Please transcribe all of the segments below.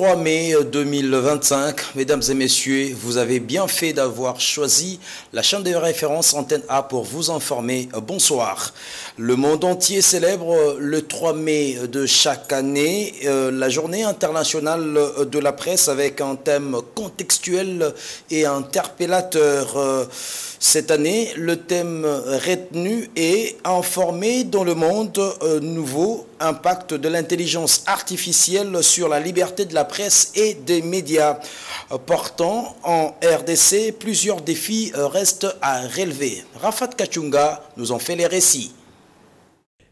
3 mai 2025, mesdames et messieurs, vous avez bien fait d'avoir choisi la chaîne de référence Antenne A pour vous informer. Bonsoir. Le monde entier célèbre le 3 mai de chaque année la journée internationale de la presse avec un thème contextuel et interpellateur. Cette année, le thème retenu est informer dans le monde nouveau impact de l'intelligence artificielle sur la liberté de la presse et des médias. Pourtant, en RDC, plusieurs défis restent à relever. Rafat Kachunga nous en fait les récits.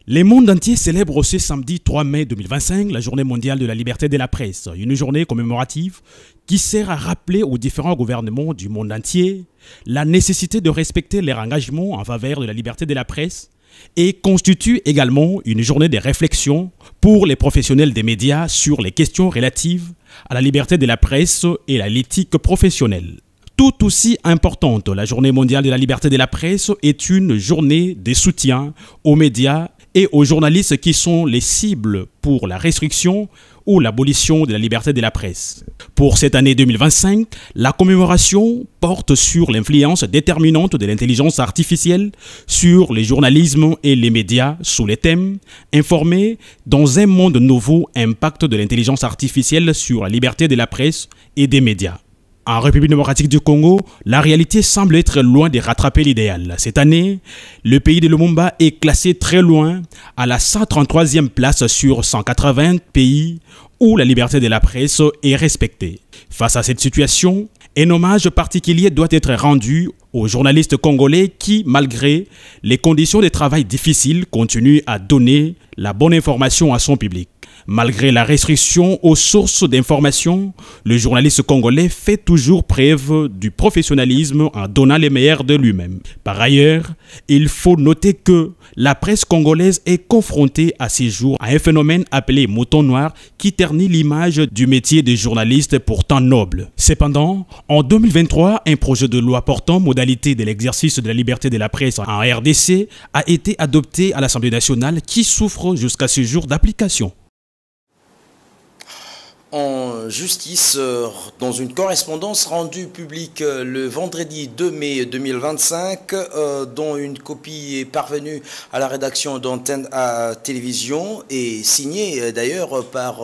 Le monde entier célèbre ce samedi 3 mai 2025 la journée mondiale de la liberté de la presse, une journée commémorative qui sert à rappeler aux différents gouvernements du monde entier la nécessité de respecter leur engagement en faveur de la liberté de la presse et constitue également une journée de réflexion pour les professionnels des médias sur les questions relatives à la liberté de la presse et à l'éthique professionnelle. Tout aussi importante, la journée mondiale de la liberté de la presse est une journée de soutien aux médias et aux journalistes qui sont les cibles pour la restriction ou l'abolition de la liberté de la presse. Pour cette année 2025, la commémoration porte sur l'influence déterminante de l'intelligence artificielle sur le journalisme et les médias sous les thèmes « Informer dans un monde nouveau, impact de l'intelligence artificielle sur la liberté de la presse et des médias ». En République démocratique du Congo, la réalité semble être loin de rattraper l'idéal. Cette année, le pays de Lumumba est classé très loin, à la 133e place sur 180 pays où la liberté de la presse est respectée. Face à cette situation, un hommage particulier doit être rendu aux journalistes congolais qui, malgré les conditions de travail difficiles, continuent à donner la bonne information à son public. Malgré la restriction aux sources d'information, le journaliste congolais fait toujours preuve du professionnalisme en donnant les meilleurs de lui-même. Par ailleurs, il faut noter que la presse congolaise est confrontée à ces jours à un phénomène appelé mouton noir qui ternit l'image du métier de journaliste pourtant noble. Cependant, en 2023, un projet de loi portant modalité de l'exercice de la liberté de la presse en RDC a été adopté à l'Assemblée nationale qui souffre jusqu'à ce jour d'application. En justice, dans une correspondance rendue publique le vendredi 2 mai 2025, dont une copie est parvenue à la rédaction d'Antenne A Télévision et signée d'ailleurs par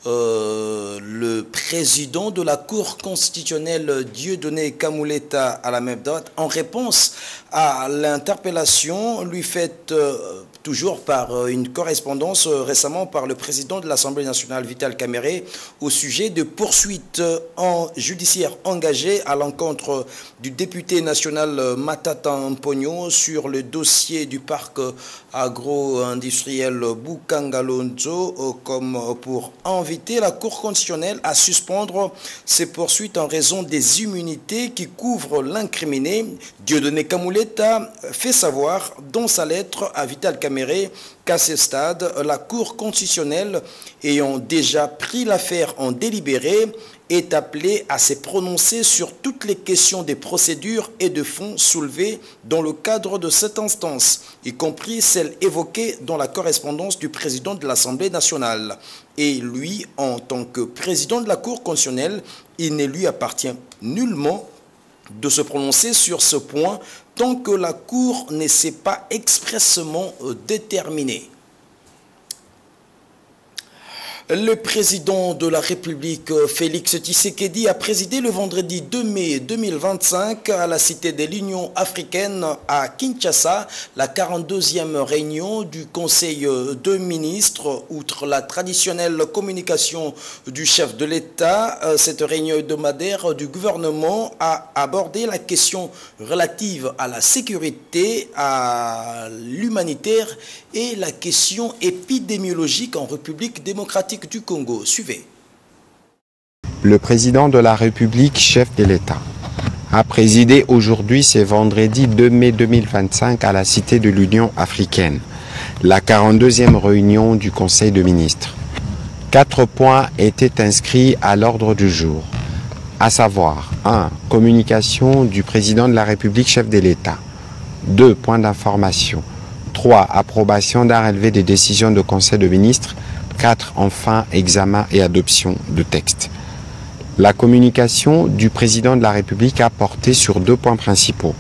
le président de la Cour constitutionnelle Dieudonné Kamuleta à la même date, en réponse à l'interpellation lui faite toujours par une correspondance récemment par le président de l'Assemblée nationale Vital Kamerhe au sujet de poursuites judiciaires engagées à l'encontre du député national Matata Mpogno sur le dossier du parc agro-industriel Bukangalonzo, comme pour inviter la Cour constitutionnelle à suspendre ces poursuites en raison des immunités qui couvrent l'incriminé. Dieudonné Kamuleta fait savoir dans sa lettre à Vital Kamerhe qu'à ce stade, la Cour constitutionnelle ayant déjà pris l'affaire en délibéré est appelée à se prononcer sur toutes les questions des procédures et de fonds soulevées dans le cadre de cette instance, y compris celles évoquées dans la correspondance du président de l'Assemblée nationale. Et lui, en tant que président de la Cour constitutionnelle, il ne lui appartient nullement de se prononcer sur ce point tant que la Cour ne s'est pas expressément déterminée. Le président de la République, Félix Tshisekedi, a présidé le vendredi 2 mai 2025 à la Cité de l'Union africaine à Kinshasa la 42e réunion du Conseil de ministres. Outre la traditionnelle communication du chef de l'État, cette réunion hebdomadaire du gouvernement a abordé la question relative à la sécurité, à l'humanitaire et la question épidémiologique en République démocratique du Congo. Suivez. Le président de la République, chef de l'État, a présidé aujourd'hui, ce vendredi 2 mai 2025, à la Cité de l'Union africaine, la 42e réunion du Conseil de ministres. 4 points étaient inscrits à l'ordre du jour, à savoir 1. Communication du président de la République, chef de l'État. 2. Points d'information. 3. Approbation d'un relevé des décisions de Conseil de ministres. 4, enfin, examen et adoption de textes. La communication du président de la République a porté sur 2 points principaux,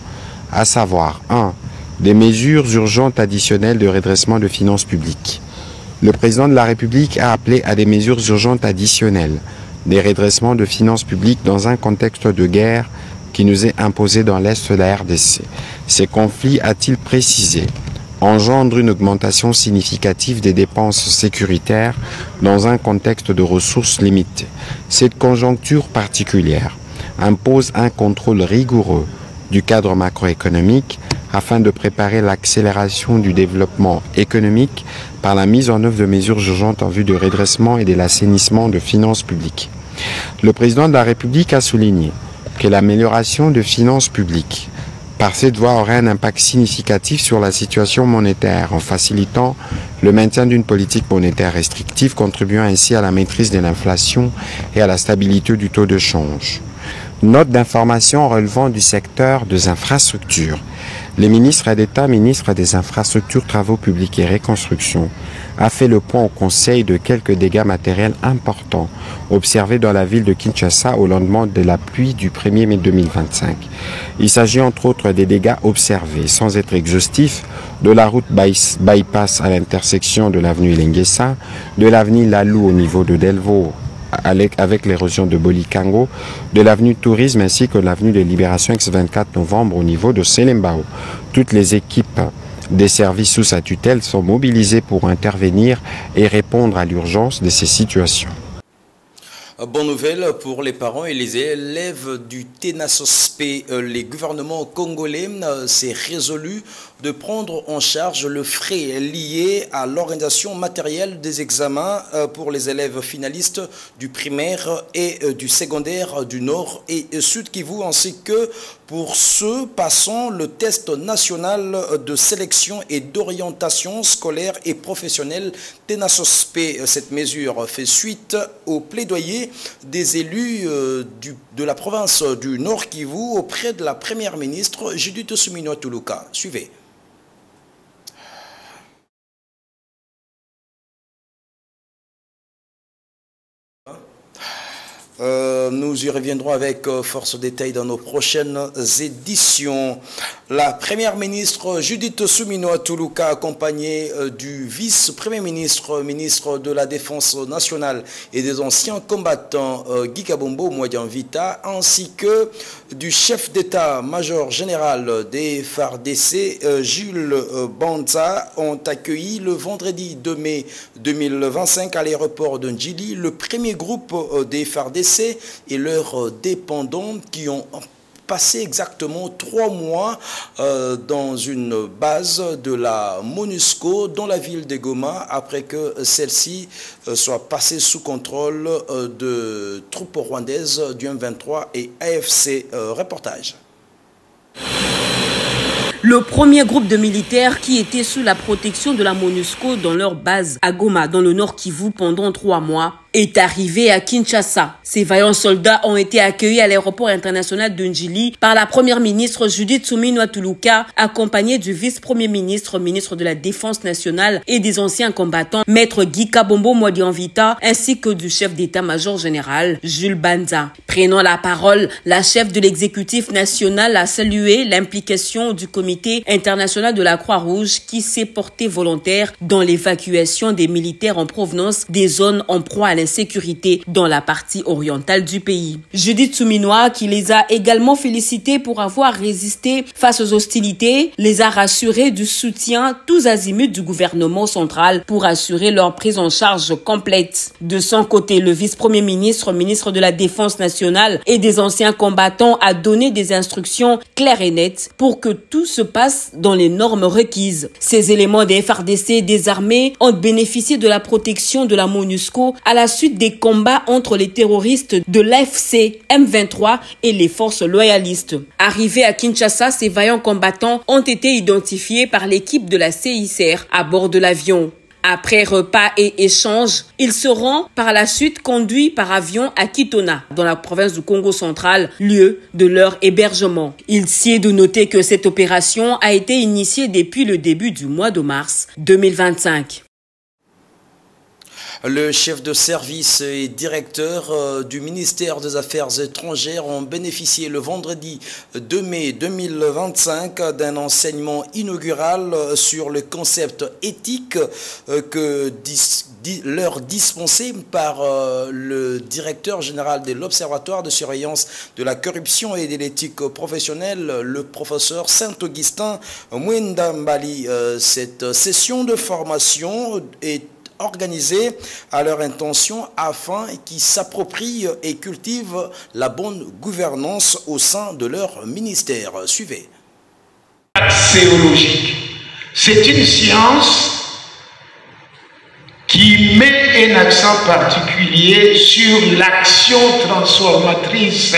à savoir 1. Des mesures urgentes additionnelles de redressement de finances publiques. Le président de la République a appelé à des mesures urgentes additionnelles, des redressements de finances publiques dans un contexte de guerre qui nous est imposé dans l'Est de la RDC. Ces conflits, a-t-il précisé, engendrent une augmentation significative des dépenses sécuritaires dans un contexte de ressources limitées. Cette conjoncture particulière impose un contrôle rigoureux du cadre macroéconomique afin de préparer l'accélération du développement économique par la mise en œuvre de mesures urgentes en vue de redressement et de l'assainissement de finances publiques. Le président de la République a souligné que l'amélioration de finances publiques par cette voie aurait un impact significatif sur la situation monétaire en facilitant le maintien d'une politique monétaire restrictive contribuant ainsi à la maîtrise de l'inflation et à la stabilité du taux de change. Note d'information relevant du secteur des infrastructures. Le ministre d'État, ministre des Infrastructures, Travaux publics et Reconstruction, a fait le point au Conseil de quelques dégâts matériels importants observés dans la ville de Kinshasa au lendemain de la pluie du 1er mai 2025. Il s'agit entre autres des dégâts observés, sans être exhaustif, de la route bypass à l'intersection de l'avenue Lengesa, de l'avenue Lalou au niveau de Delvaux, avec l'érosion de Bolikango, de l'avenue Tourisme ainsi que l'avenue de Libération ex-24 novembre au niveau de Selembao. Toutes les équipes des services sous sa tutelle sont mobilisées pour intervenir et répondre à l'urgence de ces situations. Bonne nouvelle pour les parents et les élèves du TENASOSP. Les gouvernements congolais s'est résolu de prendre en charge le frais lié à l'organisation matérielle des examens pour les élèves finalistes du primaire et du secondaire du Nord et Sud Kivu, ainsi que pour ceux passant le test national de sélection et d'orientation scolaire et professionnelle TENASOSP. Cette mesure fait suite au plaidoyer des élus de la province du Nord Kivu auprès de la première ministre Judith Suminwa Tuluka. Suivez. Nous y reviendrons avec force de détail dans nos prochaines éditions. La première ministre Judith Suminwa Tuluka, accompagnée du vice-premier ministre, ministre de la Défense nationale et des anciens combattants Guy Kabombo Mwadianvita, ainsi que du chef d'état-major général des FARDC, Jules Banza, ont accueilli le vendredi 2 mai 2025 à l'aéroport de Ndjili le premier groupe des FARDC et leurs dépendants qui ont passé exactement 3 mois dans une base de la MONUSCO dans la ville de Goma après que celle-ci soit passée sous contrôle de troupes rwandaises du M23 et AFC. Reportage. Le premier groupe de militaires qui était sous la protection de la MONUSCO dans leur base à Goma, dans le Nord Kivu, pendant 3 mois, est arrivé à Kinshasa. Ces vaillants soldats ont été accueillis à l'aéroport international de Ndjili par la première ministre Judith Suminwa Tuluka, accompagnée du vice-premier ministre, ministre de la Défense nationale et des anciens combattants, maître Guy Kabombo Mwadianvita, ainsi que du chef d'état-major général, Jules Banza. Prenant la parole, la chef de l'exécutif national a salué l'implication du comité international de la Croix-Rouge qui s'est porté volontaire dans l'évacuation des militaires en provenance des zones en proie à l'insécurité dans la partie orientale du pays. Judith Suminwa, qui les a également félicités pour avoir résisté face aux hostilités, les a rassurés du soutien tous azimuts du gouvernement central pour assurer leur prise en charge complète. De son côté, le vice-premier ministre, ministre de la Défense nationale et des anciens combattants a donné des instructions claires et nettes pour que tout se passe dans les normes requises. Ces éléments des FARDC désarmés ont bénéficié de la protection de la MONUSCO à la suite des combats entre les terroristes de l'AFC M23 et les forces loyalistes. Arrivés à Kinshasa, ces vaillants combattants ont été identifiés par l'équipe de la CICR à bord de l'avion. Après repas et échanges, ils seront par la suite conduits par avion à Kitona, dans la province du Congo central, lieu de leur hébergement. Il s'y est de noter que cette opération a été initiée depuis le début du mois de mars 2025. Le chef de service et directeur du ministère des Affaires étrangères ont bénéficié le vendredi 2 mai 2025 d'un enseignement inaugural sur le concept éthique que leur dispensé par le directeur général de l'Observatoire de surveillance de la corruption et de l'éthique professionnelle, le professeur Saint-Augustin Mwenda Mbali. Cette session de formation est organisée à leur intention afin qu'ils s'approprient et cultivent la bonne gouvernance au sein de leur ministère. Suivez. Séologique, c'est une science qui met un accent particulier sur l'action transformatrice.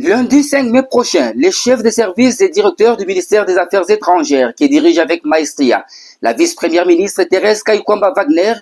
Lundi 5 mai prochain, les chefs de service et directeurs du ministère des Affaires étrangères, qui dirigent avec maestria la vice-première ministre Thérèse Kaykwamba Wagner,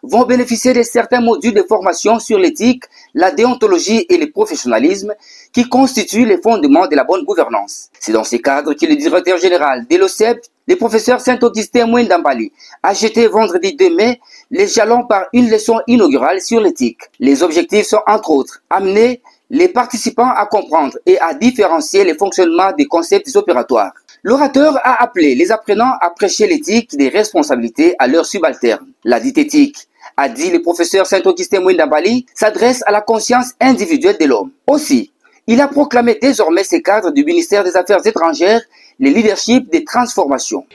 vont bénéficier de certains modules de formation sur l'éthique, la déontologie et le professionnalisme qui constituent les fondements de la bonne gouvernance. C'est dans ce cadre que le directeur général de l'OCEP, le professeur Saint-Augustin Mwenda Mbali, a jeté vendredi 2 mai les jalons par une leçon inaugurale sur l'éthique. Les objectifs sont entre autres amener les participants à comprendre et à différencier les fonctionnements des concepts opératoires. L'orateur a appelé les apprenants à prêcher l'éthique des responsabilités à leurs subalternes. La dite éthique, a dit le professeur Saint-Augustin Mwenda Mbali, s'adresse à la conscience individuelle de l'homme. Aussi, il a proclamé désormais ces cadres du ministère des Affaires étrangères le leadership des transformations.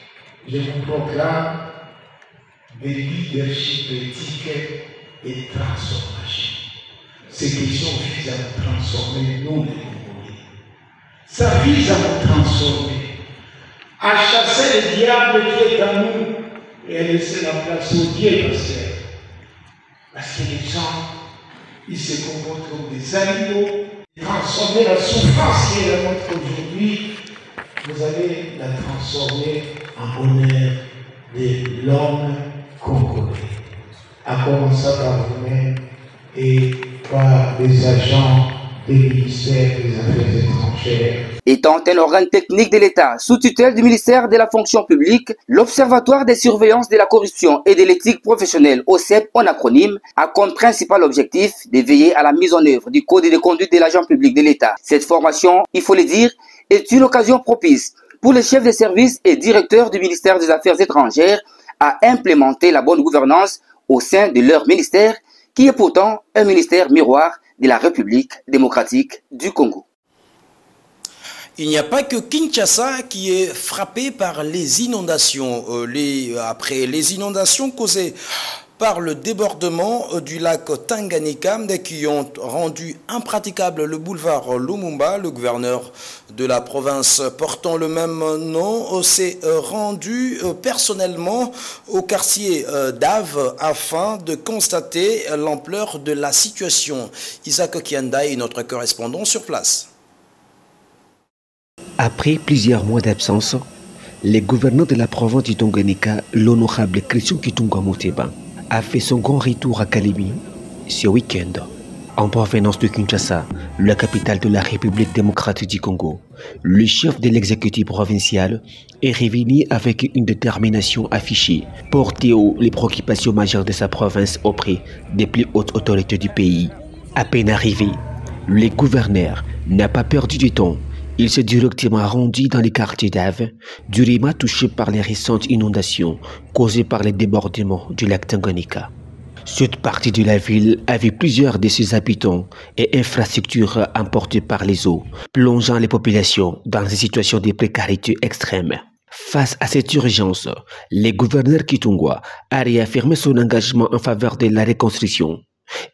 Je vous proclame des leadership éthique et transformation. Ces questions visent à nous transformer, nous les Congolais. Ça vise à nous transformer, à chasser le diable qui est en nous et à laisser la place au Dieu pasteur. Parce que les gens, ils se comportent comme des animaux. Transformer la souffrance qui est la nôtre aujourd'hui, vous allez la transformer en bonheur de l'homme congolais. À commencer par vous-même et par les agents des ministères des Affaires étrangères. Étant un organe technique de l'État, sous tutelle du ministère de la fonction publique, l'Observatoire des surveillances de la corruption et de l'éthique professionnelle, OCEP en acronyme, a comme principal objectif de veiller à la mise en œuvre du code de conduite de l'agent public de l'État. Cette formation, il faut le dire, est une occasion propice pour les chefs de service et directeurs du ministère des Affaires étrangères à implémenter la bonne gouvernance au sein de leur ministère, qui est pourtant un ministère miroir de la République démocratique du Congo. Il n'y a pas que Kinshasa qui est frappé par les inondations. Après les inondations causées par le débordement du lac Tanganyika qui ont rendu impraticable le boulevard Lumumba, le gouverneur de la province portant le même nom s'est rendu personnellement au quartier d'Ave afin de constater l'ampleur de la situation. Isaac Kianda est notre correspondant sur place. Après plusieurs mois d'absence, le gouverneur de la province du Tanganyika, l'honorable Christian Kitungwa Muteba, a fait son grand retour à Kalemi ce week-end. En provenance de Kinshasa, la capitale de la République démocratique du Congo, le chef de l'exécutif provincial est revenu avec une détermination affichée, porter haut les préoccupations majeures de sa province auprès des plus hautes autorités du pays. À peine arrivé, le gouverneur n'a pas perdu de temps. Il s'est directement rendu dans les quartiers d'Ave, durement touché par les récentes inondations causées par les débordements du lac Tanganyika. Cette partie de la ville avait plusieurs de ses habitants et infrastructures emportées par les eaux, plongeant les populations dans une situation de précarité extrême. Face à cette urgence, le gouverneur Kitungwa a réaffirmé son engagement en faveur de la reconstruction.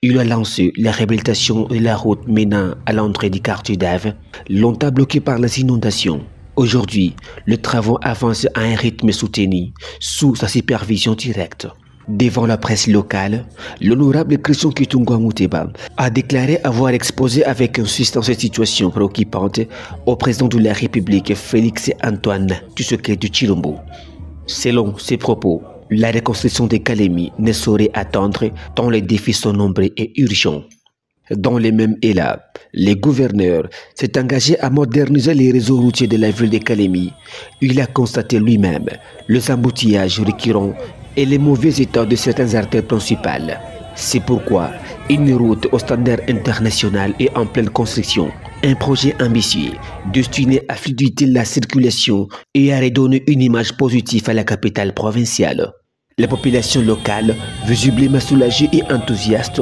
Il a lancé la réhabilitation de la route menant à l'entrée du quartier d'Ave, longtemps bloquée par les inondations. Aujourd'hui, le travail avance à un rythme soutenu, sous sa supervision directe. Devant la presse locale, l'honorable Christian Kitungwa Muteba a déclaré avoir exposé avec insistance cette situation préoccupante au président de la République, Félix Antoine Tshisekedi Tshilombo. Selon ses propos, la reconstruction de Kalemi ne saurait attendre tant les défis sont nombreux et urgents. Dans les mêmes élan, le gouverneur s'est engagé à moderniser les réseaux routiers de la ville de Kalemi. Il a constaté lui-même les embouteillages récurrents et le mauvais état de certaines artères principales. C'est pourquoi une route au standard international est en pleine construction. Un projet ambitieux destiné à fluidifier la circulation et à redonner une image positive à la capitale provinciale. La population locale, visiblement soulagée et enthousiaste,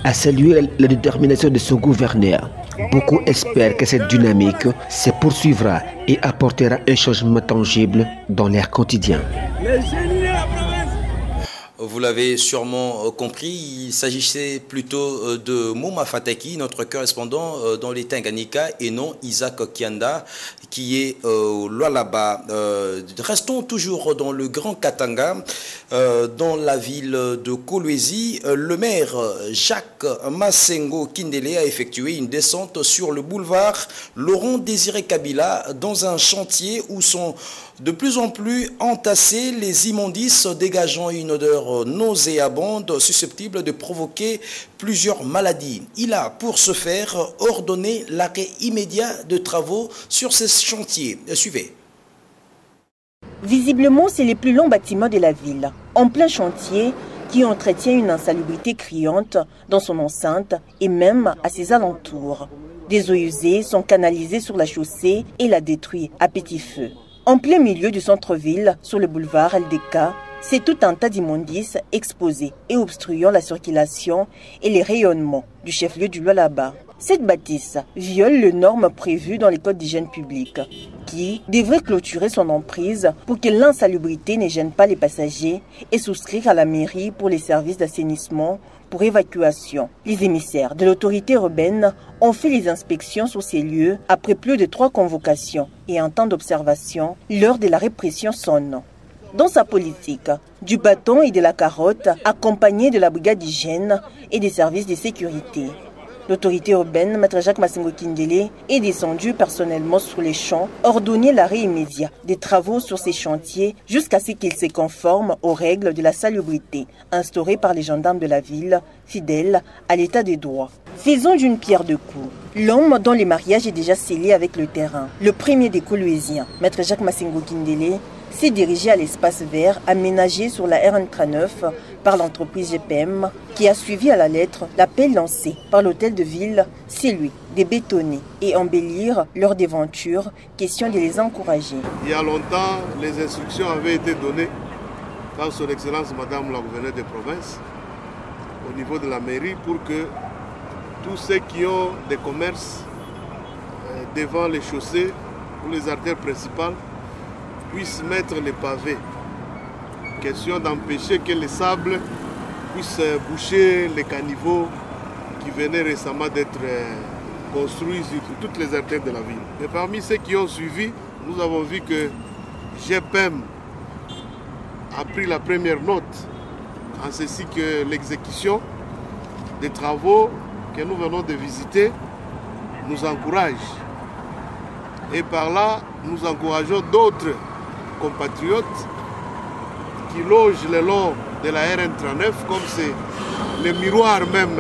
a salué la détermination de son gouverneur. Beaucoup espèrent que cette dynamique se poursuivra et apportera un changement tangible dans leur quotidien. Vous l'avez sûrement compris, il s'agissait plutôt de Mouma Fataki, notre correspondant dans les Tanganyika, et non Isaac Kianda, qui est là-bas. Restons toujours dans le Grand Katanga, dans la ville de Kolwezi. Le maire Jacques Massengo Kindele a effectué une descente sur le boulevard Laurent Désiré Kabila dans un chantier où sont de plus en plus entassés les immondices dégageant une odeur nauséabonde susceptible de provoquer plusieurs maladies. Il a pour ce faire ordonné l'arrêt immédiat de travaux sur ces chantiers. Suivez. Visiblement, c'est les plus longs bâtiments de la ville, en plein chantier, qui entretient une insalubrité criante dans son enceinte et même à ses alentours. Des eaux usées sont canalisées sur la chaussée et la détruisent à petit feu. En plein milieu du centre-ville, sur le boulevard LDK, c'est tout un tas d'immondices exposés et obstruant la circulation et les rayonnements du chef-lieu du Lualaba. Cette bâtisse viole les normes prévues dans les codes d'hygiène publique, qui devrait clôturer son emprise pour que l'insalubrité ne gêne pas les passagers et souscrire à la mairie pour les services d'assainissement pour évacuation. Les émissaires de l'autorité urbaine ont fait les inspections sur ces lieux après plus de 3 convocations et un temps d'observation. L'heure de la répression sonne. Dans sa politique, du bâton et de la carotte, accompagné de la brigade d'hygiène et des services de sécurité. L'autorité urbaine, Maître Jacques Massengo Kindele, est descendu personnellement sur les champs, ordonné l'arrêt immédiat des travaux sur ces chantiers jusqu'à ce qu'ils se conforment aux règles de la salubrité instaurées par les gendarmes de la ville, fidèles à l'état des droits. Faisons d'une pierre deux coups. L'homme dont le mariage est déjà scellé avec le terrain, le premier des Kolwéziens, Maître Jacques Massengo Kindele, s'est dirigé à l'espace vert aménagé sur la RN39 par l'entreprise GPM qui a suivi à la lettre l'appel lancé par l'hôtel de ville, celui de bétonner et embellir leur déventure, question de les encourager. Il y a longtemps, les instructions avaient été données par son Excellence Madame la Gouverneure de province au niveau de la mairie pour que tous ceux qui ont des commerces devant les chaussées ou les artères principales puissent mettre les pavés. Question d'empêcher que le sable puisse boucher les caniveaux qui venaient récemment d'être construits sur toutes les artères de la ville. Et parmi ceux qui ont suivi, nous avons vu que GPM a pris la première note en ceci que l'exécution des travaux que nous venons de visiter nous encourage. Et par là, nous encourageons d'autres compatriotes qui logent le long de la RN39 comme c'est le miroir même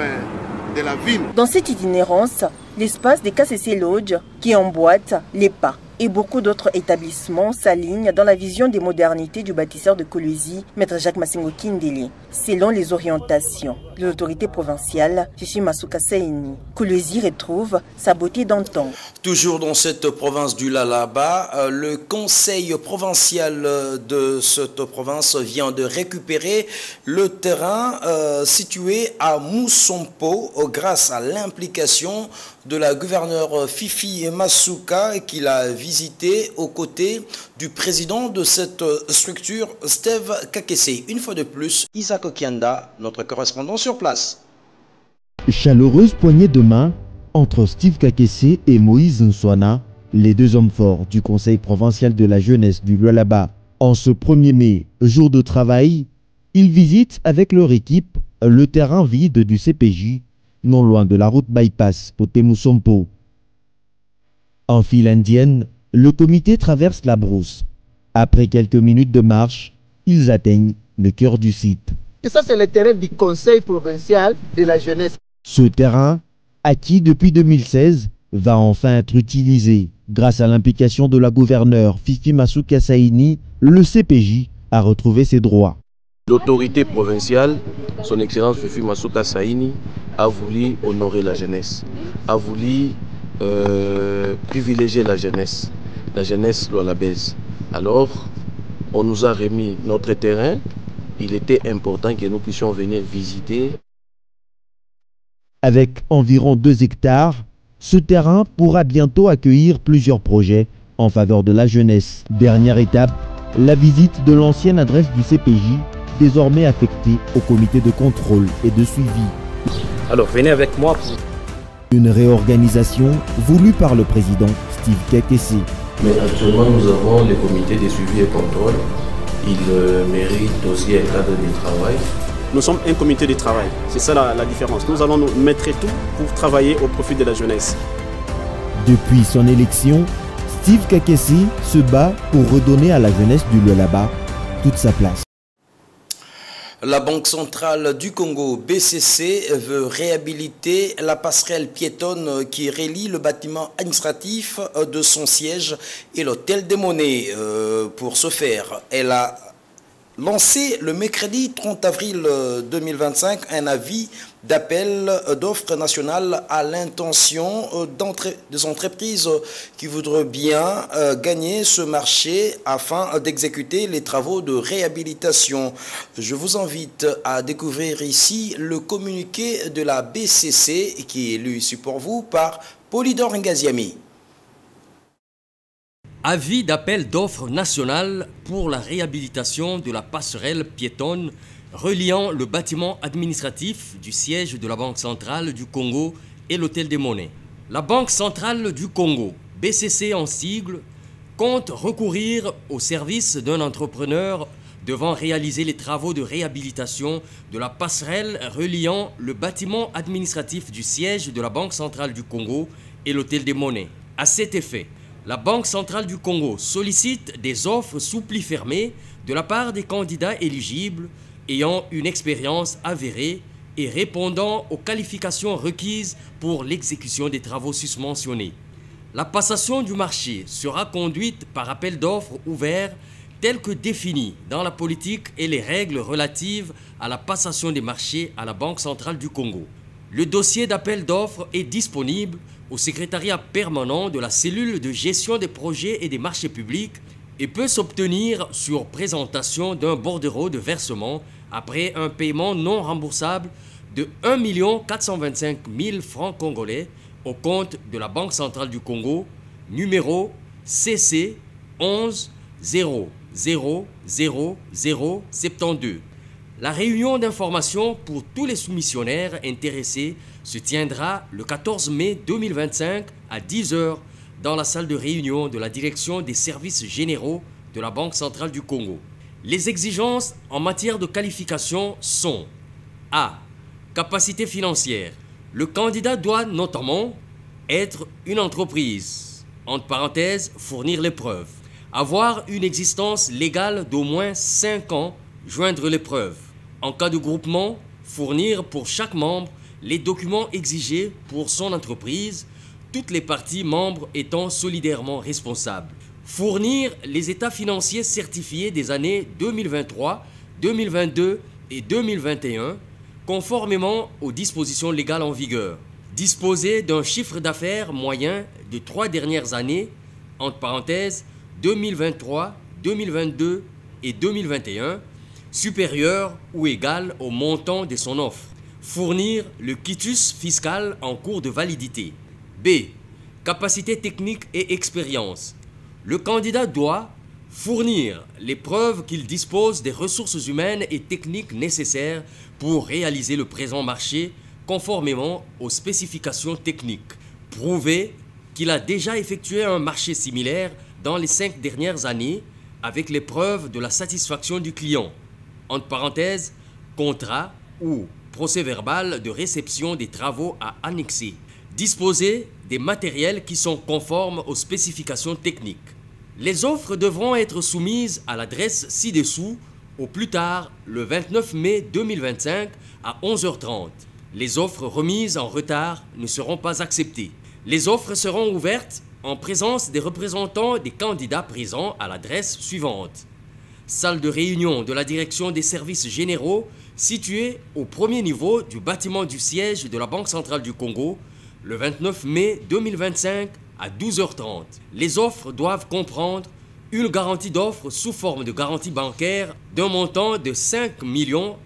de la ville. Dans cette itinérance, l'espace des KCC Lodge qui emboîte les pas et beaucoup d'autres établissements s'alignent dans la vision des modernités du bâtisseur de Kolwezi, Maître Jacques Massengo Kindele, selon les orientations de l'autorité provinciale, Fifi Masuka Saini. Kolwezi retrouve sa beauté d'antan. Toujours dans cette province du Lualaba, le conseil provincial de cette province vient de récupérer le terrain situé à Moussompo grâce à l'implication de la gouverneure Fifi Masuka qu'il a visité aux côtés du président de cette structure, Steve Kakese. Une fois de plus, Isaac Okianda, notre correspondant sur place. Chaleureuse poignée de main entre Steve Kakese et Moïse Nswana, les 2 hommes forts du Conseil provincial de la jeunesse du Lualaba. En ce 1er mai, jour de travail, ils visitent avec leur équipe le terrain vide du CPJ, non loin de la route bypass Poté-Moussompo. En file indienne, le comité traverse la brousse. Après quelques minutes de marche, ils atteignent le cœur du site. Et ça, c'est le terrain du Conseil provincial de la jeunesse. Ce terrain, acquis depuis 2016, va enfin être utilisé. Grâce à l'implication de la gouverneure Fifi Masuka Saini, le CPJ a retrouvé ses droits. L'autorité provinciale, son Excellence Fifi Masuka Saini, a voulu honorer la jeunesse, a voulu privilégier la jeunesse lualabèse. Alors, on nous a remis notre terrain. Il était important que nous puissions venir visiter. Avec environ 2 hectares, ce terrain pourra bientôt accueillir plusieurs projets en faveur de la jeunesse. Dernière étape, la visite de l'ancienne adresse du CPJ, désormais affectée au comité de contrôle et de suivi. Alors venez avec moi. Une réorganisation voulue par le président Steve Kakessi. Mais actuellement, nous avons les comités de suivi et contrôle. Ils méritent aussi un cadre de travail. Nous sommes un comité de travail, c'est ça la différence. Nous allons nous mettre tout pour travailler au profit de la jeunesse. Depuis son élection, Steve Kakessi se bat pour redonner à la jeunesse du Lualaba toute sa place. La Banque centrale du Congo, BCC, veut réhabiliter la passerelle piétonne qui relie le bâtiment administratif de son siège et l'hôtel des monnaies. Pour ce faire, elle a lancé le mercredi 30 avril 2025 un avis d'appel d'offres nationales à l'intention des entreprises qui voudraient bien gagner ce marché afin d'exécuter les travaux de réhabilitation. Je vous invite à découvrir ici le communiqué de la BCC qui est lu ici pour vous par Polydor Ngaziami. Avis d'appel d'offres nationales pour la réhabilitation de la passerelle piétonne reliant le bâtiment administratif du siège de la Banque centrale du Congo et l'hôtel des monnaies. La Banque centrale du Congo, BCC en sigle, compte recourir au service d'un entrepreneur devant réaliser les travaux de réhabilitation de la passerelle reliant le bâtiment administratif du siège de la Banque centrale du Congo et l'hôtel des monnaies. À cet effet, la Banque centrale du Congo sollicite des offres sous pli fermé de la part des candidats éligibles ayant une expérience avérée et répondant aux qualifications requises pour l'exécution des travaux susmentionnés. La passation du marché sera conduite par appel d'offres ouvert tel que défini dans la politique et les règles relatives à la passation des marchés à la Banque centrale du Congo. Le dossier d'appel d'offres est disponible au secrétariat permanent de la cellule de gestion des projets et des marchés publics et peut s'obtenir sur présentation d'un bordereau de versement après un paiement non remboursable de 1 425 000 francs congolais au compte de la Banque centrale du Congo, numéro CC 11 0 0 0 0 72. La réunion d'information pour tous les soumissionnaires intéressés se tiendra le 14 mai 2025 à 10 h dans la salle de réunion de la direction des services généraux de la Banque centrale du Congo. Les exigences en matière de qualification sont A. Capacité financière. Le candidat doit notamment être une entreprise, entre parenthèses, fournir les preuves, avoir une existence légale d'au moins 5 ans, joindre les preuves. En cas de groupement, fournir pour chaque membre les documents exigés pour son entreprise, toutes les parties membres étant solidairement responsables. Fournir les états financiers certifiés des années 2023, 2022 et 2021, conformément aux dispositions légales en vigueur. Disposer d'un chiffre d'affaires moyen de 3 dernières années, entre parenthèses 2023, 2022 et 2021, supérieur ou égal au montant de son offre. Fournir le quitus fiscal en cours de validité. B. Capacité technique et expérience. Le candidat doit fournir les preuves qu'il dispose des ressources humaines et techniques nécessaires pour réaliser le présent marché conformément aux spécifications techniques. Prouver qu'il a déjà effectué un marché similaire dans les 5 dernières années avec les preuves de la satisfaction du client. Entre parenthèses, contrat ou procès-verbal de réception des travaux à annexer. Disposer des matériels qui sont conformes aux spécifications techniques. Les offres devront être soumises à l'adresse ci-dessous au plus tard le 29 mai 2025 à 11 h 30. Les offres remises en retard ne seront pas acceptées. Les offres seront ouvertes en présence des représentants des candidats présents à l'adresse suivante. salle de réunion de la direction des services généraux située au premier niveau du bâtiment du siège de la Banque centrale du Congo, le 29 mai 2025 à 12h30. Les offres doivent comprendre une garantie d'offres sous forme de garantie bancaire d'un montant de 5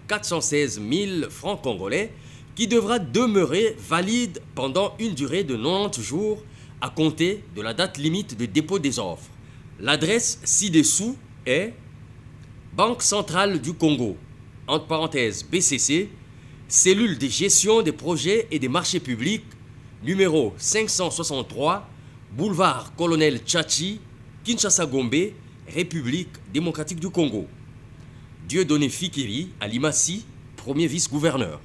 416 000 francs congolais qui devra demeurer valide pendant une durée de 90 jours à compter de la date limite de dépôt des offres. L'adresse ci-dessous est Banque centrale du Congo, entre parenthèses BCC, cellule de gestion des projets et des marchés publics, numéro 563, boulevard Colonel Tchachi, Kinshasa Gombe, République démocratique du Congo. Dieudonné Fikiri, Alimassi, premier vice-gouverneur.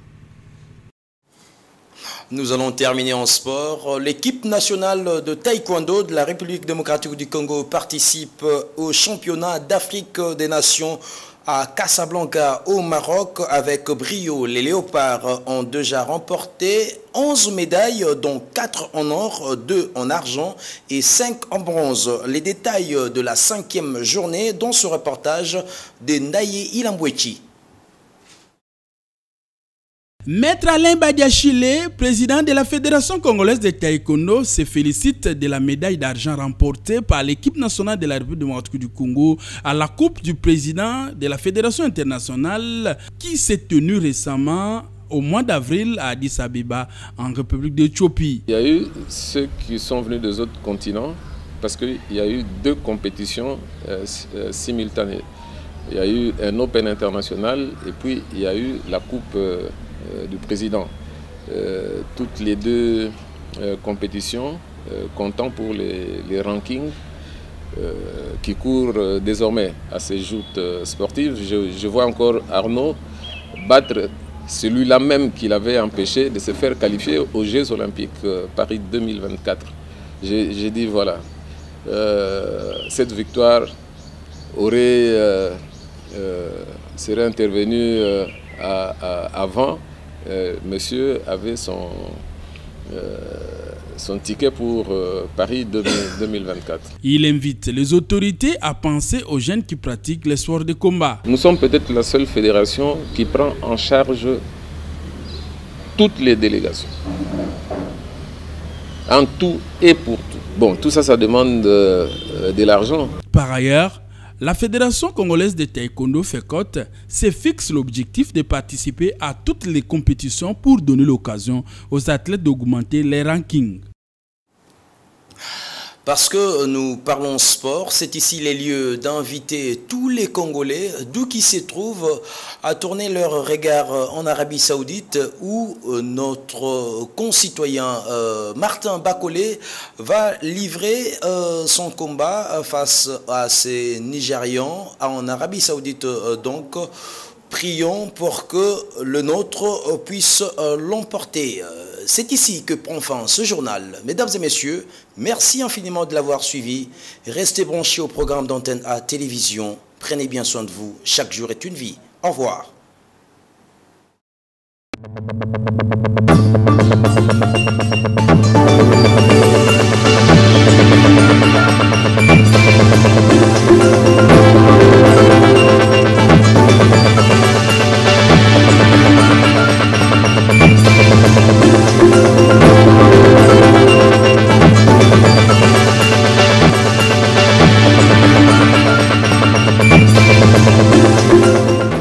Nous allons terminer en sport. L'équipe nationale de taekwondo de la République démocratique du Congo participe au championnat d'Afrique des Nations à Casablanca au Maroc avec brio. Les léopards ont déjà remporté 11 médailles dont 4 en or, 2 en argent et 5 en bronze. Les détails de la 5e journée dans ce reportage de Ndaye Ilambwechi. Maître Alain Badiachile, président de la Fédération congolaise de taekwondo, se félicite de la médaille d'argent remportée par l'équipe nationale de la République démocratique du Congo à la Coupe du président de la Fédération internationale qui s'est tenue récemment au mois d'avril à Addis Abeba, en République d'Éthiopie. Il y a eu ceux qui sont venus des autres continents parce qu'il y a eu 2 compétitions simultanées. Il y a eu un Open international et puis il y a eu la Coupe du président. Toutes les 2 compétitions comptant pour les rankings qui courent désormais à ces joutes sportives. Je vois encore Arnaud battre celui-là même qui l'avait empêché de se faire qualifier aux Jeux Olympiques Paris 2024. J'ai dit voilà, cette victoire serait intervenue avant. Monsieur avait son ticket pour Paris 2024. Il invite les autorités à penser aux jeunes qui pratiquent les sports de combat. Nous sommes peut-être la seule fédération qui prend en charge toutes les délégations. En tout et pour tout. Bon, tout ça, ça demande de l'argent. Par ailleurs, la Fédération congolaise de taekwondo FECOT se fixe l'objectif de participer à toutes les compétitions pour donner l'occasion aux athlètes d'augmenter les rankings. Parce que nous parlons sport, c'est ici les lieux d'inviter tous les Congolais, d'où qu'ils se trouvent, à tourner leur regard en Arabie Saoudite, où notre concitoyen Martin Bakolé va livrer son combat face à ces Nigérians en Arabie Saoudite. Donc, prions pour que le nôtre puisse l'emporter. C'est ici que prend fin ce journal. Mesdames et messieurs, merci infiniment de l'avoir suivi. Restez branchés au programme d'Antenne A Télévision. Prenez bien soin de vous. Chaque jour est une vie. Au revoir.